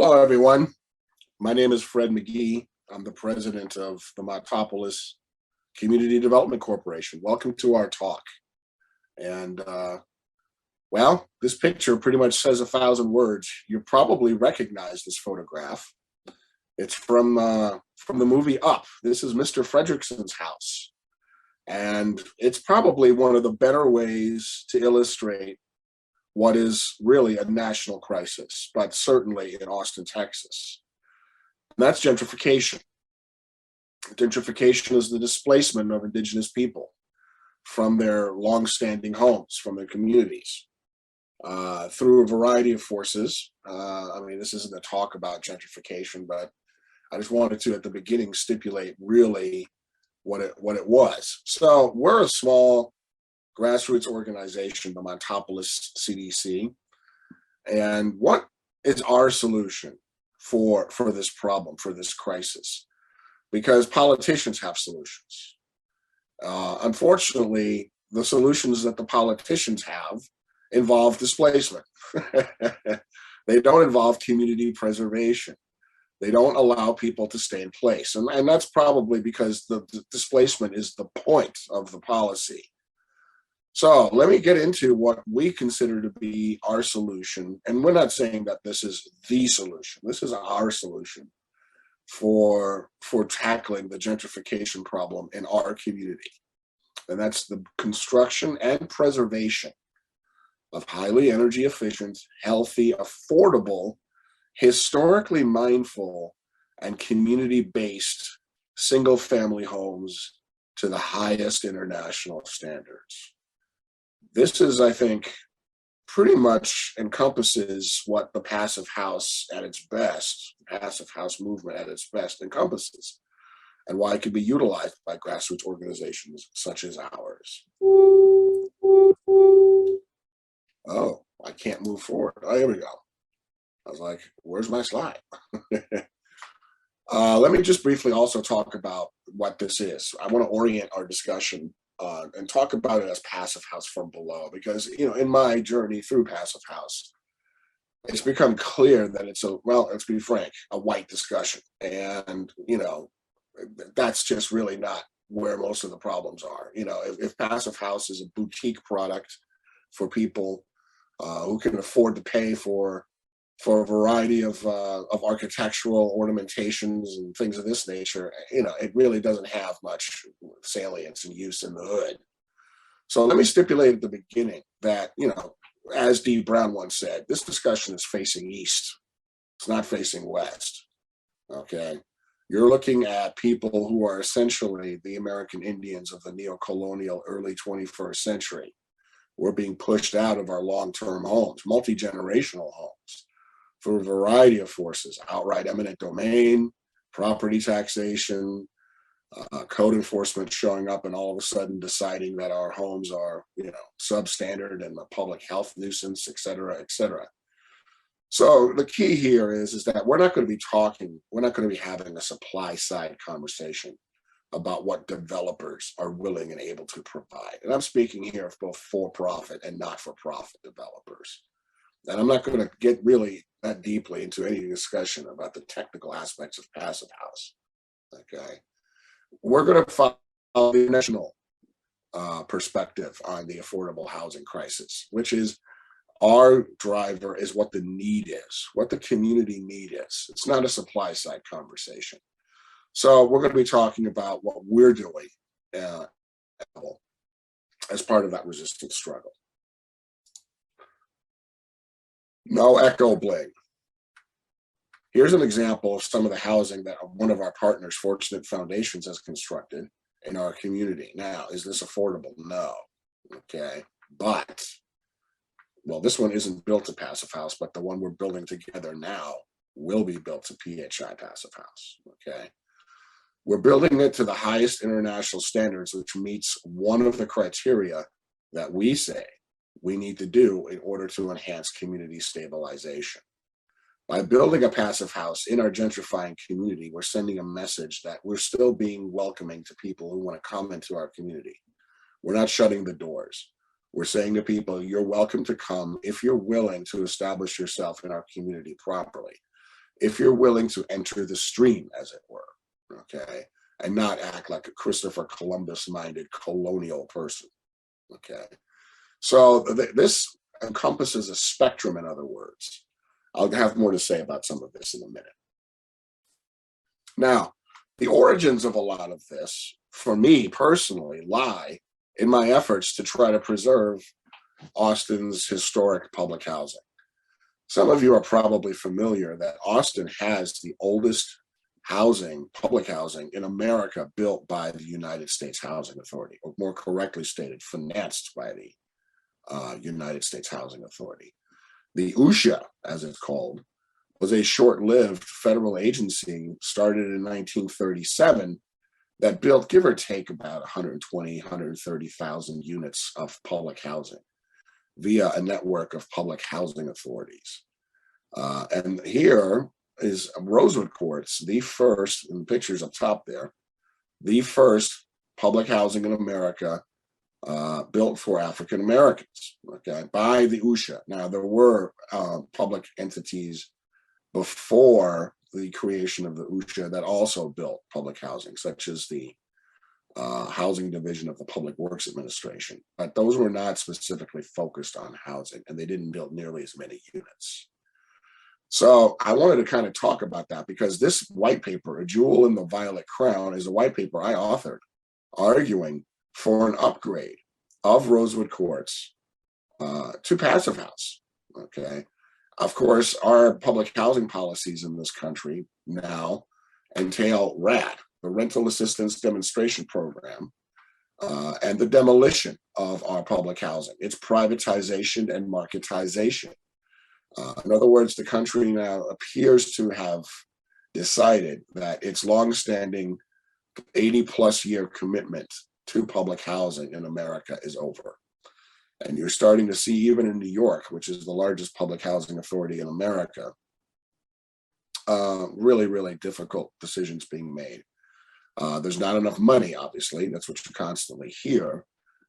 Hello, everyone. My name is Fred McGee. I'm the president of the Montopolis Community Development Corporation. Welcome to our talk. And well, this picture pretty much says 1,000 words. You probably recognize this photograph. It's from the movie Up. This is Mr. Fredrickson's house. And it's probably one of the better ways to illustrate what is really a national crisis, but certainly in Austin, Texas. And that's gentrification. Gentrification is the displacement of indigenous people from their longstanding homes, from their communities, through a variety of forces. I mean, this isn't a talk about gentrification, but I just wanted to, at the beginning, stipulate really what it was. So we're a small grassroots organization, the Montopolis CDC. And what is our solution for this problem, for this crisis? Because politicians have solutions. Unfortunately, the solutions that the politicians have involve displacement. They don't involve community preservation. They don't allow people to stay in place. And that's probably because the displacement is the point of the policy. So let me get into what we consider to be our solution. And we're not saying that this is the solution. This is our solution for tackling the gentrification problem in our community. And that's the construction and preservation of highly energy efficient, healthy, affordable, historically mindful, and community-based single-family homes to the highest international standards. This is, I think, pretty much encompasses what the passive house at its best, the passive house movement at its best encompasses, and why it could be utilized by grassroots organizations such as ours. Oh, I can't move forward. Oh, here we go. I was like, where's my slide? Let me just briefly also talk about what this is. I want to orient our discussion and talk about it as passive house from below, because, you know, in my journey through passive house, it's become clear that it's well, let's be frank, a white discussion. And, you know, that's just really not where most of the problems are. You know, if passive house is a boutique product for people who can afford to pay for a variety of architectural ornamentations and things of this nature, you know, it really doesn't have much salience and use in the hood. So let me stipulate at the beginning that, you know, as Dee Brown once said, this discussion is facing east. It's not facing west, okay? You're looking at people who are essentially the American Indians of the neo-colonial early 21st century. We're being pushed out of our long-term homes, multi-generational homes, for a variety of forces: outright eminent domain, property taxation, code enforcement showing up and all of a sudden deciding that our homes are, you know, substandard and a public health nuisance, et cetera, et cetera. So the key here is that we're not going to be having a supply side conversation about what developers are willing and able to provide. And I'm speaking here of both for-profit and not-for-profit developers. And I'm not going to get really that deeply into any discussion about the technical aspects of passive house, okay? We're going to follow the national perspective on the affordable housing crisis, which is our driver is what the need is, what the community need is. It's not a supply side conversation. So we're going to be talking about what we're doing as part of that resistance struggle. No echo bling. Here's an example of some of the housing that one of our partners, Fortunate Foundations, has constructed in our community. Now, is this affordable? No. Okay. But, well, this one isn't built to passive house, but the one we're building together now will be built to PHI passive house. Okay. We're building it to the highest international standards, which meets one of the criteria that we say we need to do in order to enhance community stabilization. By building a passive house in our gentrifying community, we're sending a message that we're still being welcoming to people who want to come into our community. We're not shutting the doors. We're saying to people, you're welcome to come if you're willing to establish yourself in our community properly. if you're willing to enter the stream, as it were, okay, and not act like a Christopher Columbus-minded colonial person, okay? So this encompasses a spectrum, in other words. I'll have more to say about some of this in a minute. Now, the origins of a lot of this, for me personally, lie in my efforts to try to preserve Austin's historic public housing. Some of you are probably familiar that Austin has the oldest housing, public housing in America, built by the United States Housing Authority, or more correctly stated, financed by the United States Housing Authority. The USHA, as it's called, was a short-lived federal agency started in 1937 that built, give or take, about 120, 130,000 units of public housing via a network of public housing authorities. And here is Rosewood Courts, the first, in the pictures up top there, the first public housing in America built for African Americans, okay, by the USHA. Now, there were public entities before the creation of the USHA that also built public housing, such as the Housing Division of the Public Works Administration, but those were not specifically focused on housing, and they didn't build nearly as many units. So I wanted to kind of talk about that because this white paper, A Jewel in the Violet Crown, is a white paper I authored arguing for an upgrade of Rosewood Courts to Passive House, okay? Of course, our public housing policies in this country now entail RAD, the Rental Assistance Demonstration Program, and the demolition of our public housing. It's privatization and marketization. In other words, the country now appears to have decided that its longstanding 80-plus year commitment to public housing in America is over. And you're starting to see, even in New York, which is the largest public housing authority in America, really, really difficult decisions being made. There's not enough money, obviously. That's what you constantly hear.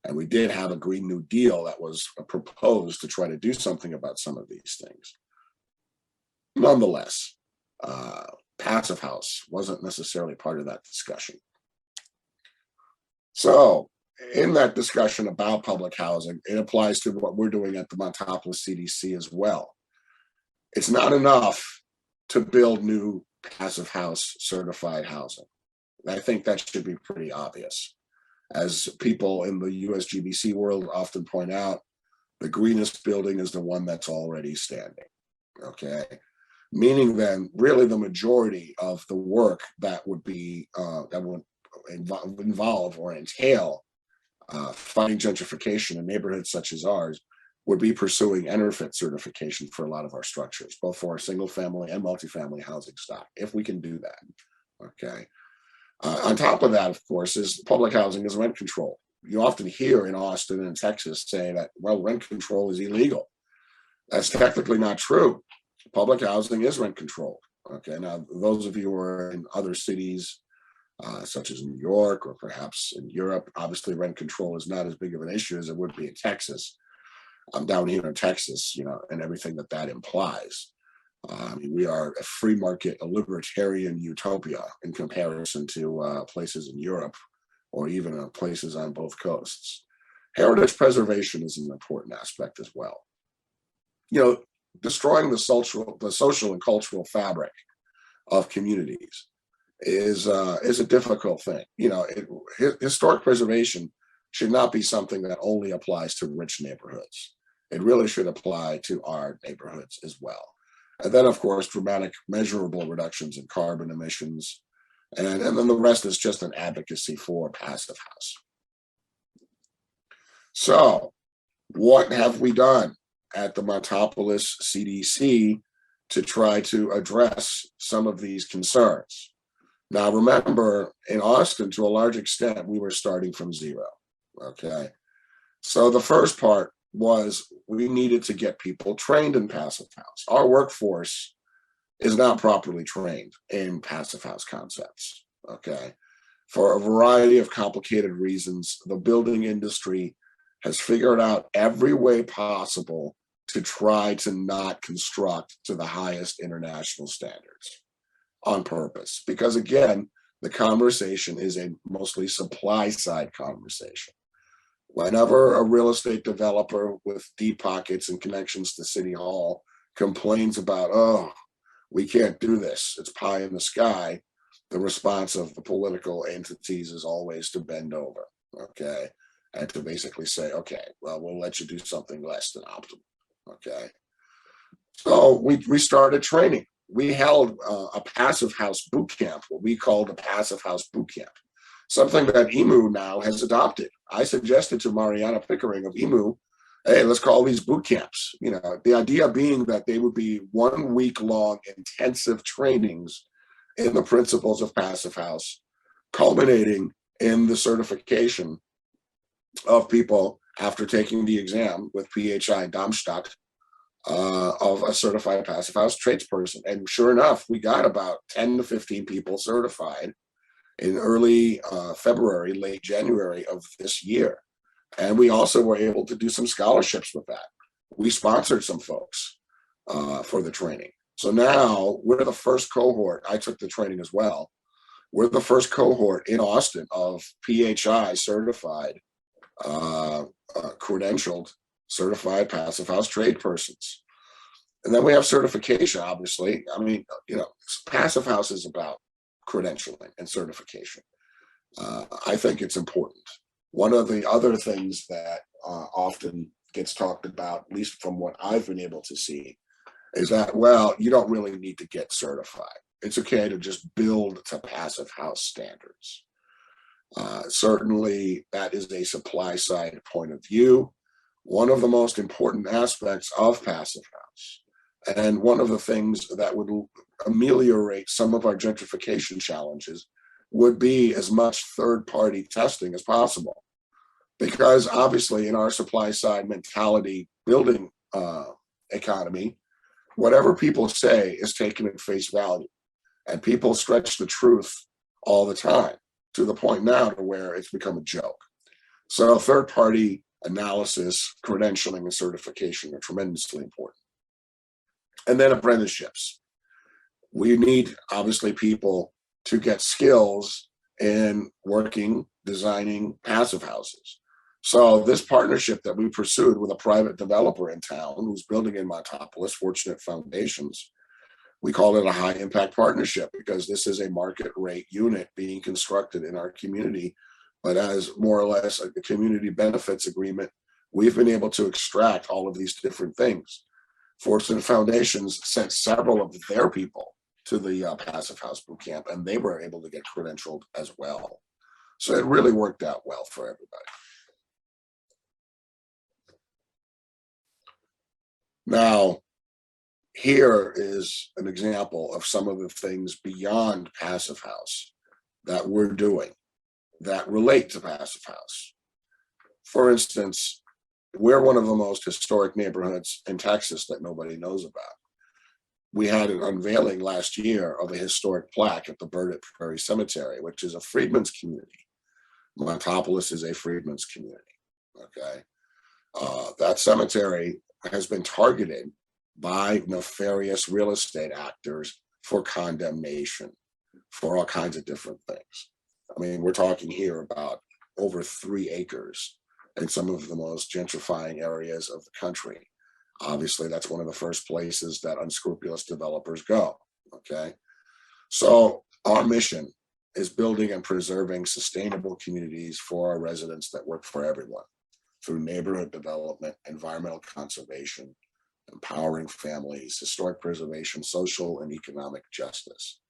And we did have a Green New Deal that was proposed to try to do something about some of these things. Nonetheless, Passive House wasn't necessarily part of that discussion. So in that discussion about public housing, it applies to what we're doing at the Montopolis CDC as well. It's not enough to build new Passive House certified housing. I think that should be pretty obvious. As people in the USGBC world often point out, the greenest building is the one that's already standing, okay? Meaning then, really the majority of the work that would be, that would involve or entail fighting gentrification in neighborhoods such as ours would be pursuing ENERFIT certification for a lot of our structures, both for our single family and multifamily housing stock, if we can do that, okay? On top of that, of course, is public housing is rent control. You often hear in Austin and Texas say that, well, rent control is illegal. That's technically not true. Public housing is rent controlled. Okay, now those of you who are in other cities, such as New York or perhaps in Europe, obviously rent control is not as big of an issue as it would be in Texas. I'm down here in Texas, you know, and everything that that implies. I mean, we are a free market, a libertarian utopia in comparison to places in Europe or even places on both coasts. Heritage preservation is an important aspect as well. You know, destroying the social and cultural fabric of communities is a difficult thing. You know, historic preservation should not be something that only applies to rich neighborhoods. It really should apply to our neighborhoods as well. And then, of course, dramatic measurable reductions in carbon emissions. And then the rest is just an advocacy for Passive House. So what have we done at the Montopolis CDC to try to address some of these concerns? Now, remember, in Austin, to a large extent, we were starting from zero, okay? So the first part was we needed to get people trained in Passive House. Our workforce is not properly trained in Passive House concepts, okay? For a variety of complicated reasons, the building industry has figured out every way possible to try to not construct to the highest international standards on purpose. Because again, the conversation is a mostly supply side conversation. Whenever a real estate developer with deep pockets and connections to City Hall complains about, oh, we can't do this, it's pie in the sky, the response of the political entities is always to bend over, okay? And to basically say, okay, well, we'll let you do something less than optimal, okay? So we started training. We held a passive house boot camp, what we called a passive house boot camp, something that EMU now has adopted. I suggested to Mariana Pickering of EMU, hey, let's call these boot camps. You know, the idea being that they would be 1 week long intensive trainings in the principles of passive house, culminating in the certification of people after taking the exam with PHI Darmstadt of a certified passive house tradesperson. And sure enough, we got about 10 to 15 people certified in early February, late January of this year. And we also were able to do some scholarships with that. We sponsored some folks for the training. So now we're the first cohort. I took the training as well. We're the first cohort in Austin of PHI certified, credentialed, certified passive house trade persons. And then we have certification, obviously. I mean, you know, passive house is about credentialing and certification. I think it's important. One of the other things that often gets talked about, at least from what I've been able to see, is that, well, you don't really need to get certified. It's okay to just build to passive house standards. Certainly, that is a supply side point of view. One of the most important aspects of passive house, and one of the things that would ameliorate some of our gentrification challenges, would be as much third-party testing as possible. Because obviously in our supply side mentality building economy, whatever people say is taken at face value. And people stretch the truth all the time, to the point now to where it's become a joke. So third-party analysis, credentialing, and certification are tremendously important. And then apprenticeships. We need, obviously, people to get skills in working, designing passive houses. So this partnership that we pursued with a private developer in town who's building in Montopolis, Fortunate Foundations, we call it a high impact partnership because this is a market rate unit being constructed in our community. But as more or less a community benefits agreement, we've been able to extract all of these different things. Fortunate Foundations sent several of their people to the Passive House Boot Camp, and they were able to get credentialed as well. So it really worked out well for everybody. Now, here is an example of some of the things beyond Passive House that we're doing that relate to Passive House. For instance, we're one of the most historic neighborhoods in Texas that nobody knows about. We had an unveiling last year of a historic plaque at the Prairie Cemetery, which is a freedmen's community. Montopolis is a freedmen's community, okay? That cemetery has been targeted by nefarious real estate actors for condemnation for all kinds of different things. I mean, we're talking here about over 3 acres in some of the most gentrifying areas of the country. Obviously, that's one of the first places that unscrupulous developers go, okay? So our mission is building and preserving sustainable communities for our residents that work for everyone through neighborhood development, environmental conservation, empowering families, historic preservation, social and economic justice.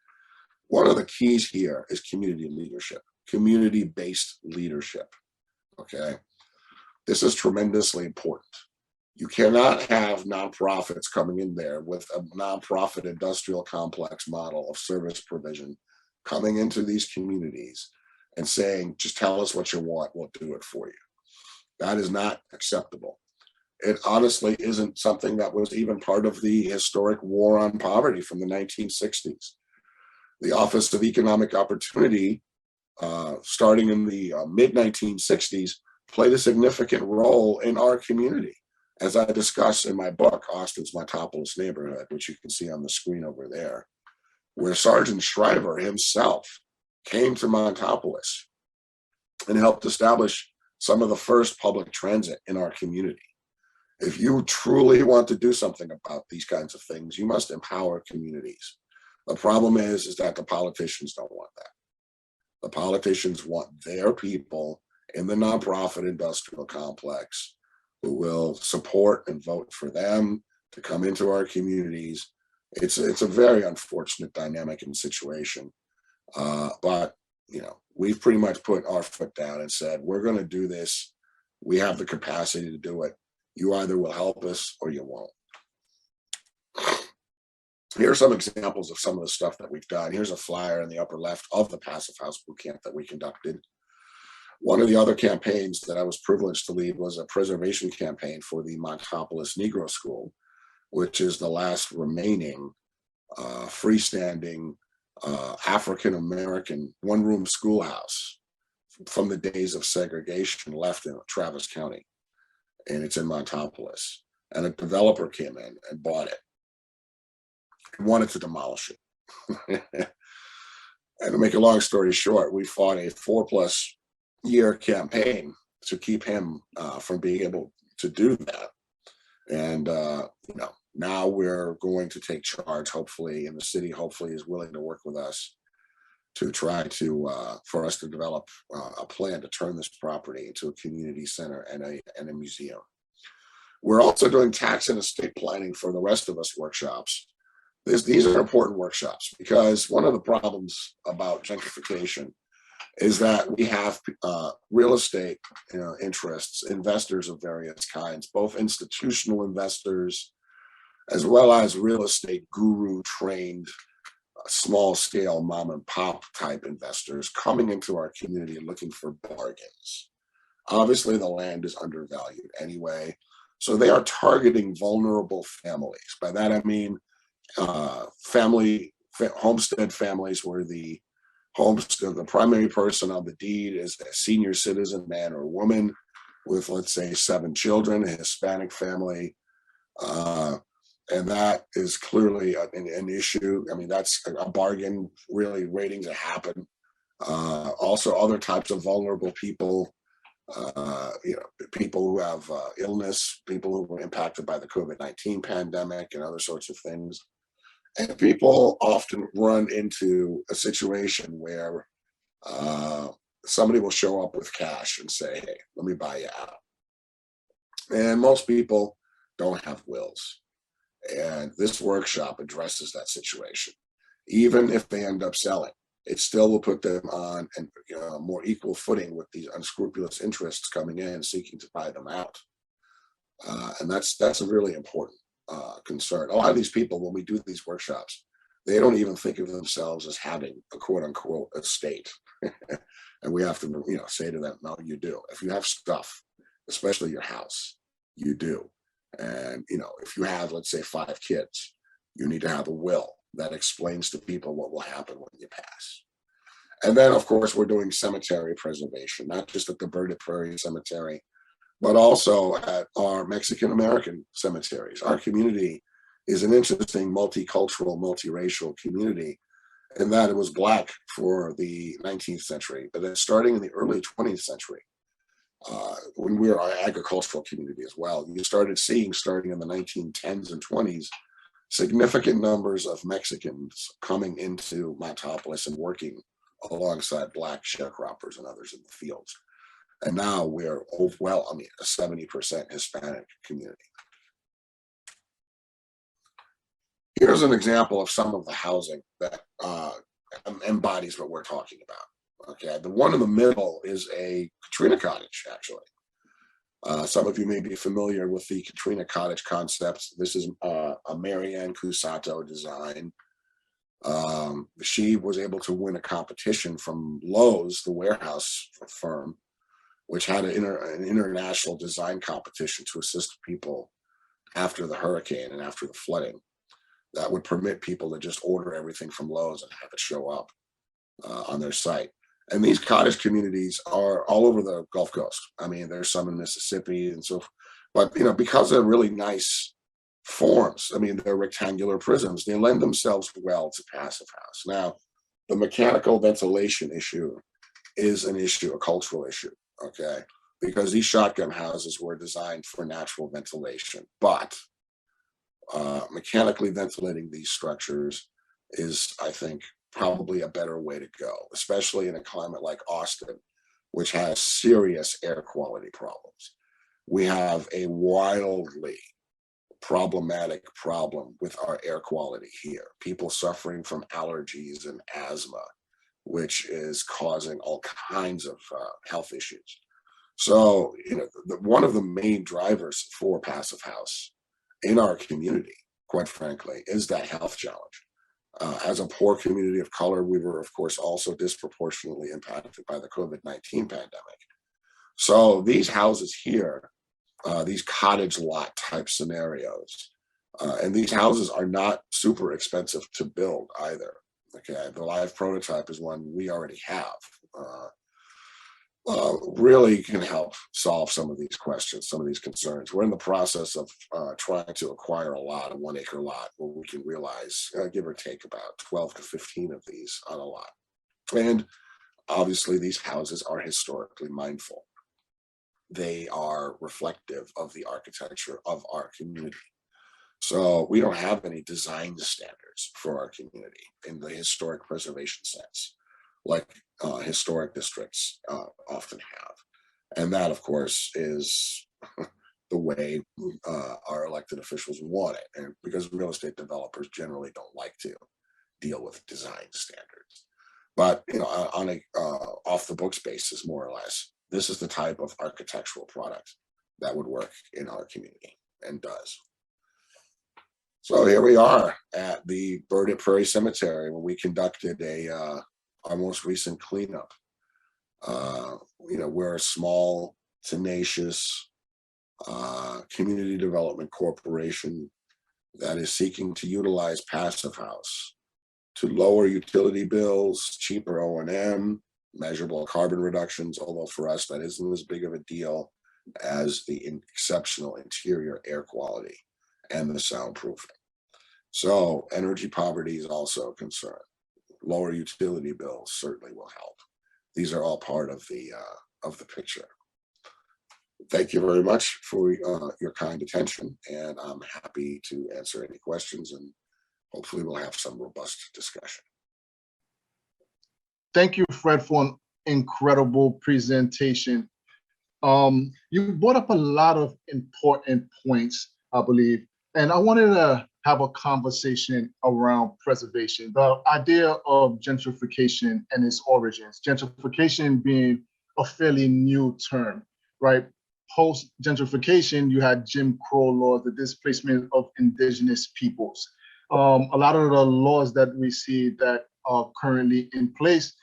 One of the keys here is community leadership, community-based leadership, okay? This is tremendously important. You cannot have nonprofits coming in there with a nonprofit industrial complex model of service provision coming into these communities and saying, just tell us what you want, we'll do it for you. That is not acceptable. It honestly isn't something that was even part of the historic war on poverty from the 1960s. The Office of Economic Opportunity, starting in the mid-1960s, played a significant role in our community As I discuss in my book, Austin's Montopolis neighborhood, which you can see on the screen over there, where Sergeant Shriver himself came to Montopolis and helped establish some of the first public transit in our community. If you truly want to do something about these kinds of things, you must empower communities. The problem is that the politicians don't want that. The politicians want their people in the nonprofit industrial complex who will support and vote for them to come into our communities. It's a very unfortunate dynamic and situation. But we've pretty much put our foot down and said, we're going to do this. We have the capacity to do it. You either will help us or you won't. Here are some examples of some of the stuff that we've done. Here's a flyer in the upper left of the Passive House boot camp that we conducted. One of the other campaigns that I was privileged to lead was a preservation campaign for the Montopolis Negro School, which is the last remaining freestanding African-American one-room schoolhouse from the days of segregation left in Travis County. And it's in Montopolis. And a developer came in and bought it and wanted to demolish it. And to make a long story short, we fought a 4+ year campaign to keep him from being able to do that. And now we're going to take charge, hopefully, and the city hopefully is willing to work with us to try to for us to develop a plan to turn this property into a community center and a museum. We're also doing tax and estate planning for the rest of us workshops. These are important workshops because one of the problems about gentrification is that we have real estate interests, investors of various kinds, both institutional investors as well as real estate guru trained small scale mom and pop type investors coming into our community and looking for bargains. Obviously the land is undervalued anyway, so they are targeting vulnerable families. By that I mean homestead families where the primary person on the deed is a senior citizen man or woman with, let's say, 7 children, a Hispanic family, and that is clearly an issue. I mean, that's a bargain really waiting to happen. Also other types of vulnerable people, people who have illness, people who were impacted by the COVID-19 pandemic and other sorts of things. And people often run into a situation where somebody will show up with cash and say, hey, let me buy you out. And most people don't have wills. And this workshop addresses that situation. Even if they end up selling, it still will put them on a more equal footing with these unscrupulous interests coming in seeking to buy them out. And that's a really important concern. A lot of these people, when we do these workshops, they don't even think of themselves as having a quote unquote estate. And we have to say to them, no, you do. If you have stuff, especially your house, you do. And if you have, let's say, 5 kids, you need to have a will that explains to people what will happen when you pass. And then of course we're doing cemetery preservation, not just at the Prairie Cemetery, but also at our Mexican American cemeteries. Our community is an interesting multicultural, multiracial community in that it was Black for the 19th century, but then starting in the early 20th century, when we were an agricultural community as well, you started seeing, starting in the 1910s and 20s, significant numbers of Mexicans coming into Montopolis and working alongside Black sharecroppers and others in the fields. And now we're a 70% Hispanic community. Here's an example of some of the housing that embodies what we're talking about. Okay, the one in the middle is a Katrina Cottage, actually. Some of you may be familiar with the Katrina Cottage concepts. This is a Marianne Cusato design. She was able to win a competition from Lowe's, the warehouse firm, which had an international design competition to assist people after the hurricane and after the flooding that would permit people to just order everything from Lowe's and have it show up on their site. And these cottage communities are all over the Gulf Coast. I mean, there's some in Mississippi and so But because they're really nice forms, I mean, they're rectangular prisms, they lend themselves well to passive house. Now, the mechanical ventilation issue is an issue, a cultural issue, okay? Because these shotgun houses were designed for natural ventilation, but mechanically ventilating these structures is, I think, probably a better way to go, especially in a climate like Austin, which has serious air quality problems. We have a wildly problematic problem with our air quality here. People suffering from allergies and asthma, which is causing all kinds of health issues. So, one of the main drivers for passive house in our community, quite frankly, is that health challenge. As a poor community of color, we were, of course, also disproportionately impacted by the COVID-19 pandemic. So these houses here, these cottage lot type scenarios, and these houses are not super expensive to build either. Okay, the live prototype is one we already have. Really can help solve some of these questions, some of these concerns. We're in the process of trying to acquire a 1 acre lot where we can realize, give or take, about 12 to 15 of these on a lot. And obviously these houses are historically mindful. They are reflective of the architecture of our community. So we don't have any design standards for our community in the historic preservation sense, like historic districts often have. And that, of course, is the way our elected officials want it. And because real estate developers generally don't like to deal with design standards. But on a off the books basis, more or less, this is the type of architectural product that would work in our community and does. So here we are at the Prairie Cemetery when we conducted our most recent cleanup. We're a small, tenacious community development corporation that is seeking to utilize passive house to lower utility bills, cheaper O&M, measurable carbon reductions, although for us that isn't as big of a deal as the exceptional interior air quality and the soundproofing. So energy poverty is also a concern. Lower utility bills certainly will help. These are all part of the picture. Thank you very much for your kind attention, and I'm happy to answer any questions, and hopefully we'll have some robust discussion. Thank you, Fred, for an incredible presentation. You brought up a lot of important points, I believe, and I wanted to have a conversation around preservation, the idea of gentrification and its origins. Gentrification being a fairly new term, right? Post gentrification, you had Jim Crow laws, the displacement of indigenous peoples. A lot of the laws that we see that are currently in place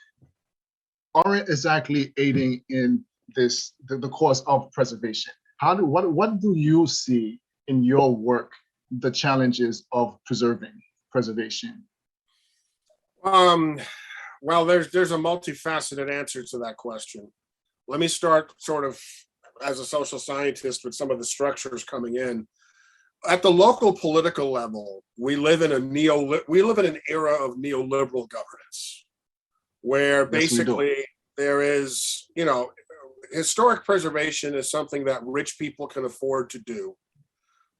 aren't exactly aiding in this, the cause of preservation. What do you see in your work the challenges of preservation? Well, there's a multifaceted answer to that question. Let me start sort of as a social scientist with some of the structures coming in. At the local political level, we live in an era of neoliberal governance, where basically there is, historic preservation is something that rich people can afford to do.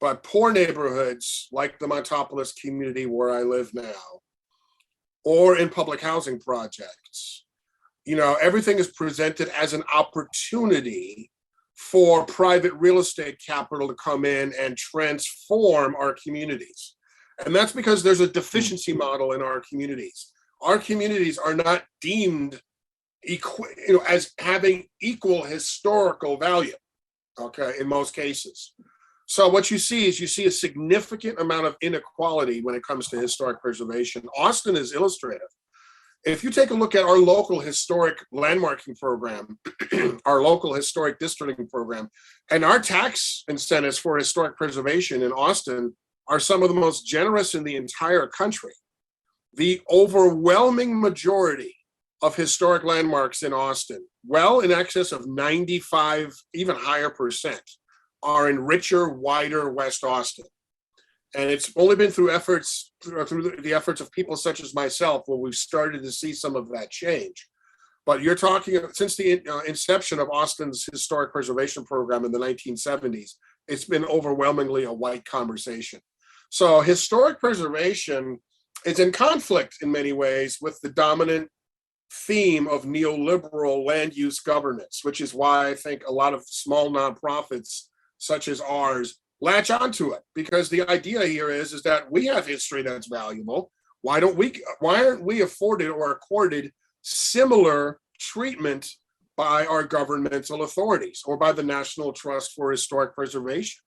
But poor neighborhoods like the Montopolis community where I live now, or in public housing projects, everything is presented as an opportunity for private real estate capital to come in and transform our communities. And that's because there's a deficiency model in our communities. Our communities are not deemed as having equal historical value, okay, in most cases. So what you see is a significant amount of inequality when it comes to historic preservation. Austin is illustrative. If you take a look at our local historic landmarking program, our local historic districting program, and our tax incentives for historic preservation in Austin are some of the most generous in the entire country. The overwhelming majority of historic landmarks in Austin, well in excess of 95, even higher percent, are in richer, wider West Austin. And it's only been through the efforts of people such as myself where we've started to see some of that change. But you're talking since the inception of Austin's historic preservation program in the 1970s, it's been overwhelmingly a white conversation. So historic preservation is in conflict in many ways with the dominant theme of neoliberal land use governance, which is why I think a lot of small nonprofits such as ours latch onto it, because the idea here is that we have history that's valuable. Why aren't we afforded or accorded similar treatment by our governmental authorities or by the National Trust for Historic Preservation?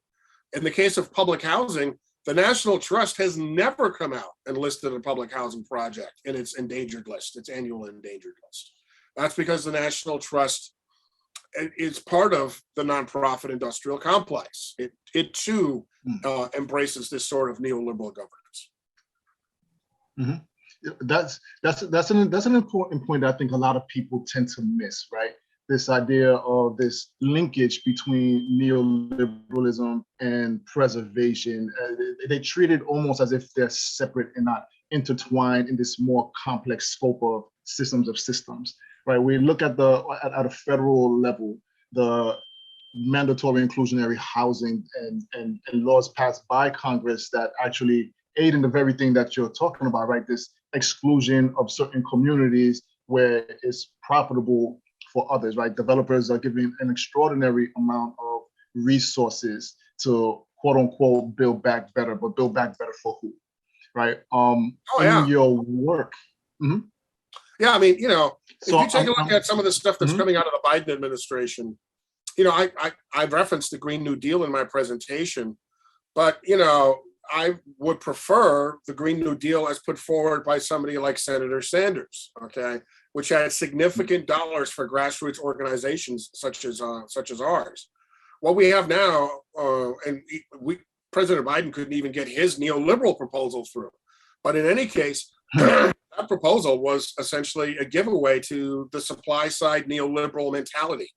In the case of public housing, the National Trust has never come out and listed a public housing project in its endangered list, its annual endangered list. That's because the National Trust is part of the nonprofit industrial complex. It too embraces this sort of neoliberal governance. Mm-hmm. That's an important point that I think a lot of people tend to miss, right? This idea of this linkage between neoliberalism and preservation. They treat it almost as if they're separate and not intertwined in this more complex scope of systems, right? We look at at a federal level, the mandatory inclusionary housing and laws passed by Congress that actually aid in the very thing that you're talking about, right? This exclusion of certain communities where it's profitable for others, right? Developers are giving an extraordinary amount of resources to quote unquote build back better, but build back better for who, right? In your work. Mm-hmm. Yeah, I mean, if you take a look at some of the stuff that's coming out of the Biden administration, I've referenced the Green New Deal in my presentation, but, I would prefer the Green New Deal as put forward by somebody like Senator Sanders, okay, which had significant dollars for grassroots organizations such as ours. What we have now, President Biden couldn't even get his neoliberal proposal through. But in any case, that proposal was essentially a giveaway to the supply side neoliberal mentality.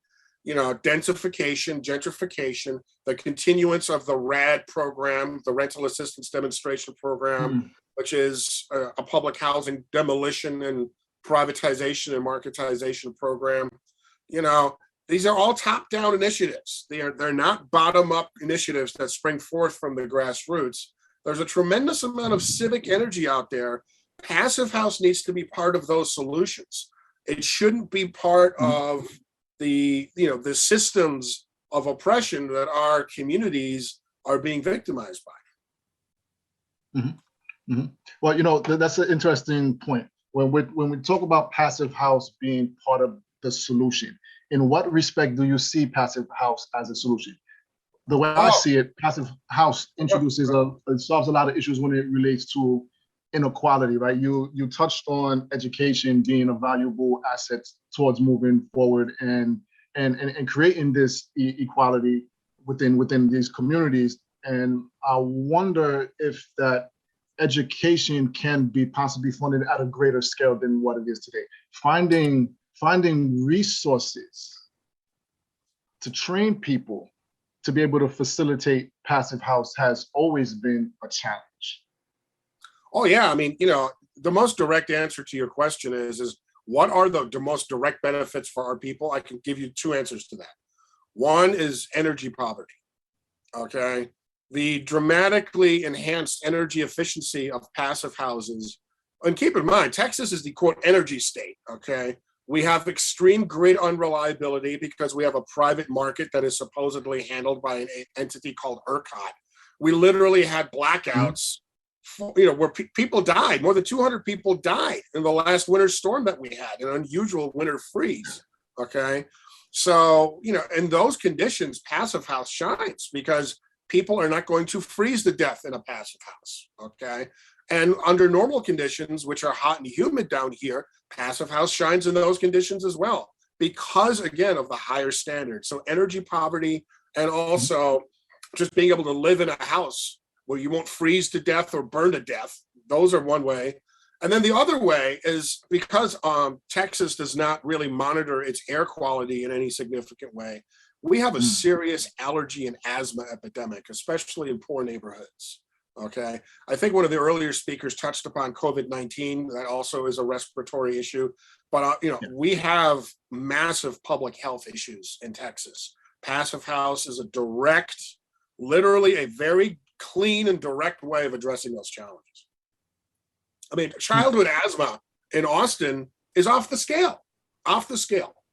Densification, gentrification, the continuance of the RAD program, the Rental Assistance Demonstration Program, which is a public housing demolition and privatization and marketization program. These are all top-down initiatives. They're not bottom-up initiatives that spring forth from the grassroots. There's a tremendous amount of civic energy out there. Passive House needs to be part of those solutions. It shouldn't be part of the systems of oppression that our communities are being victimized by. Mm-hmm. Mm-hmm. Well, that's an interesting point. When we talk about Passive House being part of the solution, in what respect do you see Passive House as a solution? The way I see it, Passive House introduces it solves a lot of issues when it relates to inequality, right? You touched on education being a valuable asset towards moving forward and creating this equality within these communities. And I wonder if that education can be possibly funded at a greater scale than what it is today. Finding resources to train people to be able to facilitate Passive House has always been a challenge. Oh yeah, I mean, the most direct answer to your question is what are the most direct benefits for our people? I can give you two answers to that. One is energy poverty, okay? The dramatically enhanced energy efficiency of passive houses, and keep in mind, Texas is the quote energy state, okay? We have extreme grid unreliability because we have a private market that is supposedly handled by an entity called ERCOT. We literally had blackouts, where people died. More than 200 people died in the last winter storm that we had, an unusual winter freeze, okay? So, in those conditions, Passive House shines because people are not going to freeze to death in a passive house, okay? And under normal conditions, which are hot and humid down here, Passive House shines in those conditions as well because, again, of the higher standards. So energy poverty and also just being able to live in a house where you won't freeze to death or burn to death. Those are one way. And then the other way is because Texas does not really monitor its air quality in any significant way, we have a serious allergy and asthma epidemic, especially in poor neighborhoods. Okay. I think one of the earlier speakers touched upon COVID-19. That also is a respiratory issue. But, we have massive public health issues in Texas. Passive House is a direct, literally a very clean and direct way of addressing those challenges. I mean, childhood asthma in Austin is off the scale.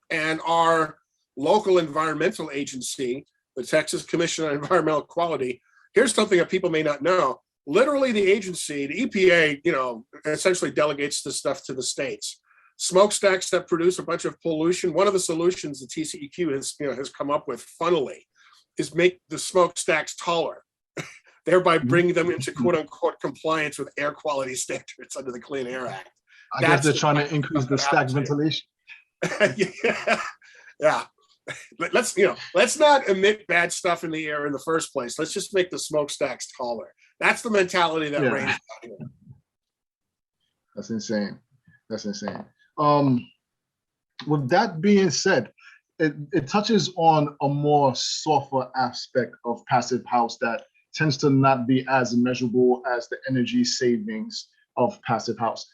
And our local environmental agency, the Texas Commission on Environmental Quality, here's something that people may not know. Literally, the agency, the EPA, essentially delegates this stuff to the states. Smokestacks that produce a bunch of pollution. One of the solutions the TCEQ has come up with, funnily, is make the smokestacks taller, thereby bringing them into quote unquote compliance with air quality standards under the Clean Air Act. I guess they're trying to increase the stack ventilation. Yeah. Let's not emit bad stuff in the air in the first place. Let's just make the smokestacks taller. That's the mentality that reigns out here. That's insane. With that being said, it touches on a more softer aspect of Passive House that tends to not be as measurable as the energy savings of Passive House.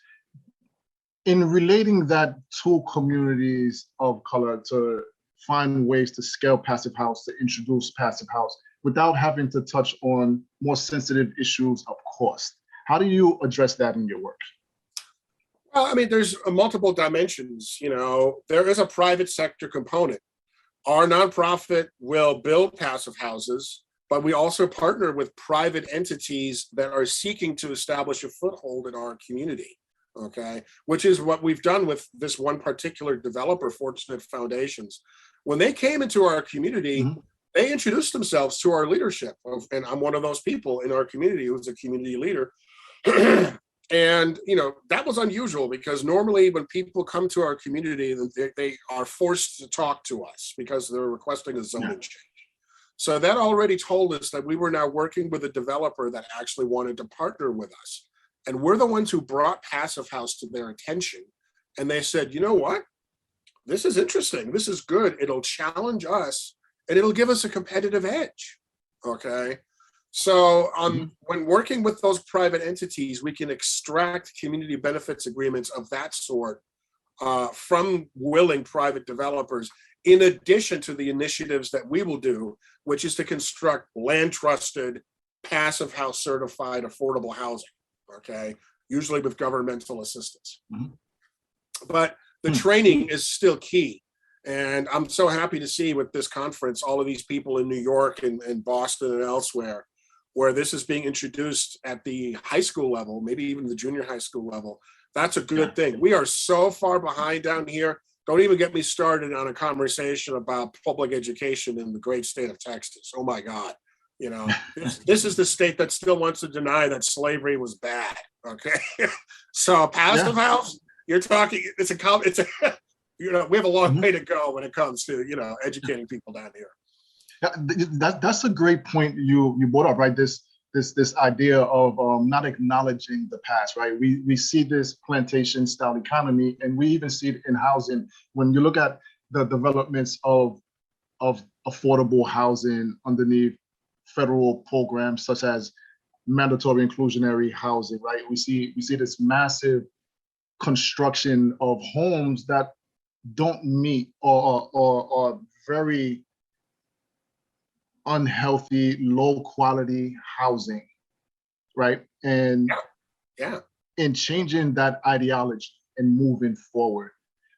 In relating that to communities of color to find ways to scale Passive House, to introduce Passive House, without having to touch on more sensitive issues of cost, how do you address that in your work? Well, I mean, there's multiple dimensions. There is a private sector component. Our nonprofit will build passive houses, but we also partner with private entities that are seeking to establish a foothold in our community. Okay, which is what we've done with this one particular developer, Fortunate Foundations. When they came into our community, they introduced themselves to our leadership, and I'm one of those people in our community who's a community leader. And that was unusual, because normally when people come to our community, they are forced to talk to us because they're requesting a zoning change. So that already told us that we were now working with a developer that actually wanted to partner with us. And we're the ones who brought Passive House to their attention. And they said, you know what? This is interesting. This is good. It'll challenge us and it'll give us a competitive edge. Okay. So when working with those private entities, we can extract community benefits agreements of that sort from willing private developers, in addition to the initiatives that we will do, which is to construct land trusted, Passive House certified affordable housing. Okay, usually with governmental assistance. But the training is still key. And I'm so happy to see with this conference, all of these people in New York and Boston and elsewhere, where this is being introduced at the high school level, maybe even the junior high school level. That's a good thing. We are so far behind down here. Don't even get me started on a conversation about public education in the great state of Texas. Oh my God. This is the state that still wants to deny that slavery was bad. Okay. So Passive House, you're talking, we have a long way to go when it comes to, educating people down here. That's a great point you brought up, right? This idea of not acknowledging the past, right? We see this plantation style economy, and we even see it in housing. When you look at the developments of affordable housing underneath federal programs such as mandatory inclusionary housing, right? We see this massive construction of homes that don't meet or are very unhealthy, low quality housing, right? And in changing that ideology and moving forward,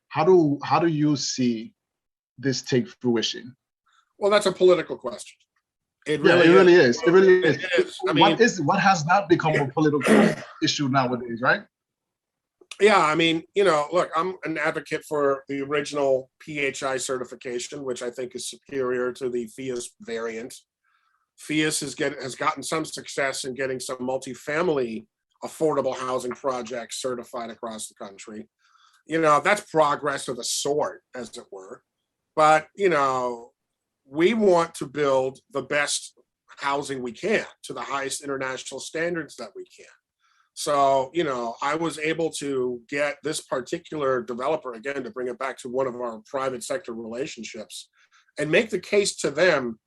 how do you see this take fruition? Well, that's a political question. It really is. It really is. I mean, what has not become a political issue nowadays, right? Yeah, I mean, look, I'm an advocate for the original PHI certification, which I think is superior to the FIES variant. FIES has gotten some success in getting some multifamily affordable housing projects certified across the country. That's progress of a sort, as it were. But, we want to build the best housing we can to the highest international standards that we can. So, I was able to get this particular developer, again, to bring it back to one of our private sector relationships. and make the case to them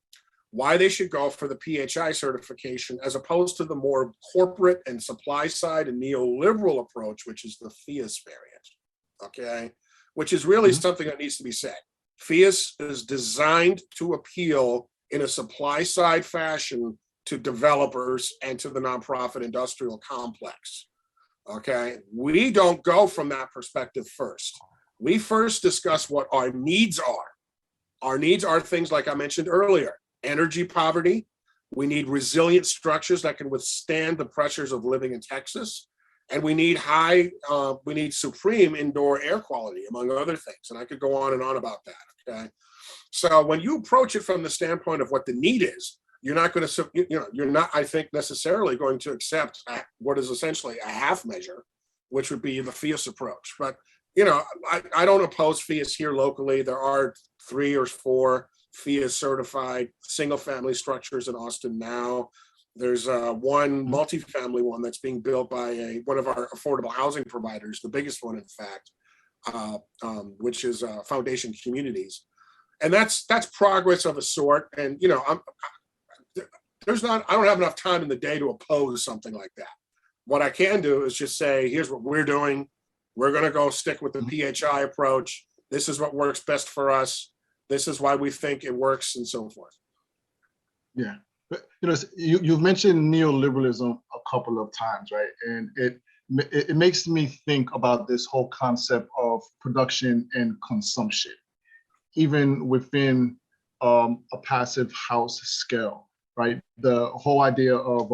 why they should go for the PHI certification as opposed to the more corporate and supply side and neoliberal approach, which is the FIES variant, okay? Which is really something that needs to be said. FIES is designed to appeal in a supply side fashion to developers and to the nonprofit industrial complex, okay? We don't go from that perspective first. We first discuss what our needs are. Our needs are things like I mentioned earlier, energy poverty. We need resilient structures that can withstand the pressures of living in Texas. And we need supreme indoor air quality, among other things. And I could go on and on about that, okay? So when you approach it from the standpoint of what the need is, you're not going to, you're not, I think, necessarily going to accept what is essentially a half measure, which would be the FIES approach. But, I don't oppose FIES here locally. There are 3 or 4 FIES certified single family structures in Austin now. There's one multifamily one that's being built by one of our affordable housing providers, the biggest one, in fact, which is Foundation Communities. And that's progress of a sort. And, I don't have enough time in the day to oppose something like that. What I can do is just say, here's what we're doing. We're going to go stick with the PHI approach. This is what works best for us. This is why we think it works, and so forth. Yeah, but you've mentioned neoliberalism a couple of times, right? And it makes me think about this whole concept of production and consumption, even within a passive house scale, right? The whole idea of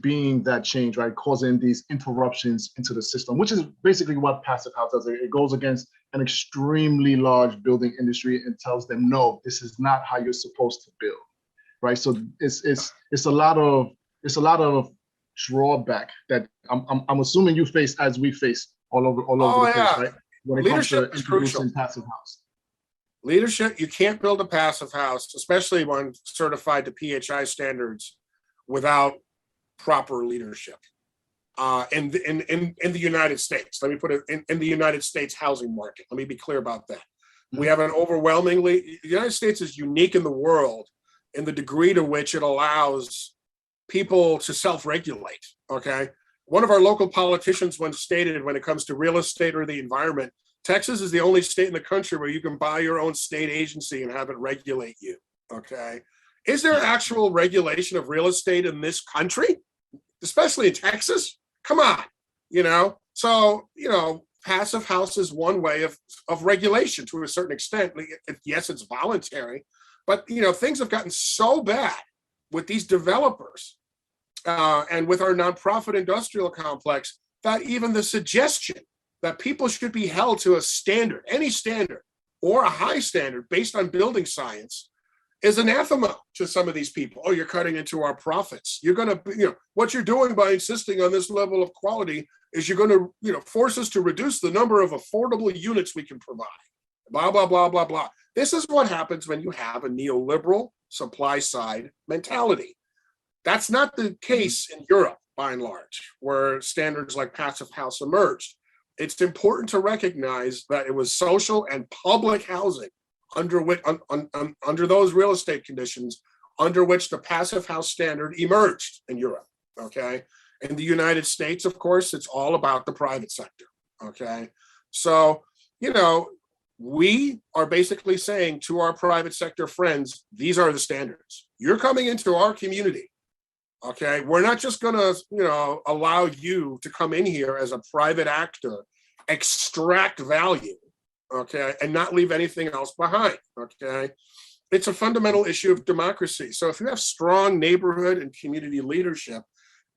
being that change, right? Causing these interruptions into the system, which is basically what passive house does. It goes against an extremely large building industry and tells them, no, this is not how you're supposed to build, right? So it's a lot of drawback that I'm assuming you face as we face all over the place, right? When it comes to introducing passive house. Leadership, you can't build a passive house, especially one certified to PHI standards, without proper leadership in the United States. Let me put it in the United States housing market. Let me be clear about that. We have the United States is unique in the world in the degree to which it allows people to self-regulate, okay? One of our local politicians once stated, when it comes to real estate or the environment, Texas is the only state in the country where you can buy your own state agency and have it regulate you, okay? Is there actual regulation of real estate in this country, especially in Texas? Come on, So, passive house is one way of regulation to a certain extent. Yes, it's voluntary, but, things have gotten so bad with these developers and with our nonprofit industrial complex that even the suggestion that people should be held to a standard, any standard, or a high standard based on building science is anathema to some of these people. Oh, you're cutting into our profits. You're going to, what you're doing by insisting on this level of quality is you're going to, force us to reduce the number of affordable units we can provide. Blah, blah, blah, blah, blah. This is what happens when you have a neoliberal supply side mentality. That's not the case in Europe, by and large, where standards like passive house emerged. It's important to recognize that it was social and public housing under which, under those real estate conditions, under which the passive house standard emerged in Europe, okay? In the United States, of course, it's all about the private sector, okay? So, we are basically saying to our private sector friends, these are the standards. You're coming into our community, okay? We're not just gonna, allow you to come in here as a private actor, extract value, okay, and not leave anything else behind, okay? It's a fundamental issue of democracy. So if you have strong neighborhood and community leadership,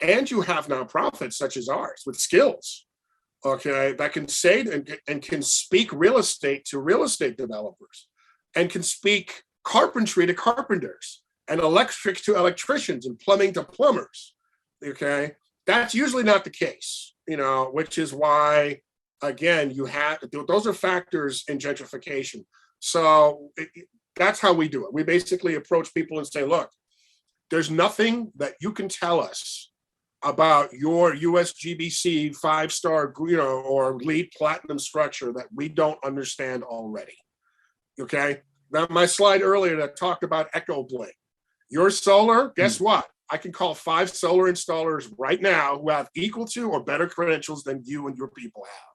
and you have nonprofits such as ours with skills, okay, that can say and can speak real estate to real estate developers, and can speak carpentry to carpenters, and electric to electricians, and plumbing to plumbers, okay? That's usually not the case, which is why, again, those are factors in gentrification. So that's how we do it. We basically approach people and say, look, there's nothing that you can tell us about your USGBC 5-star, or LEED platinum structure that we don't understand already, okay? Now, my slide earlier that talked about echo blink. Your solar, guess what? I can call 5 solar installers right now who have equal to or better credentials than you and your people have.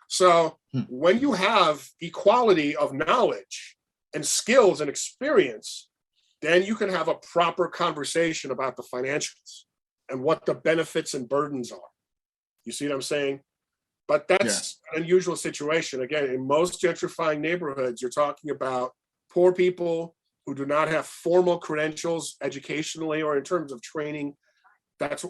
So when you have equality of knowledge and skills and experience, then you can have a proper conversation about the financials and what the benefits and burdens are. You see what I'm saying? But that's an unusual situation. Again, in most gentrifying neighborhoods, you're talking about poor people who do not have formal credentials educationally or in terms of training,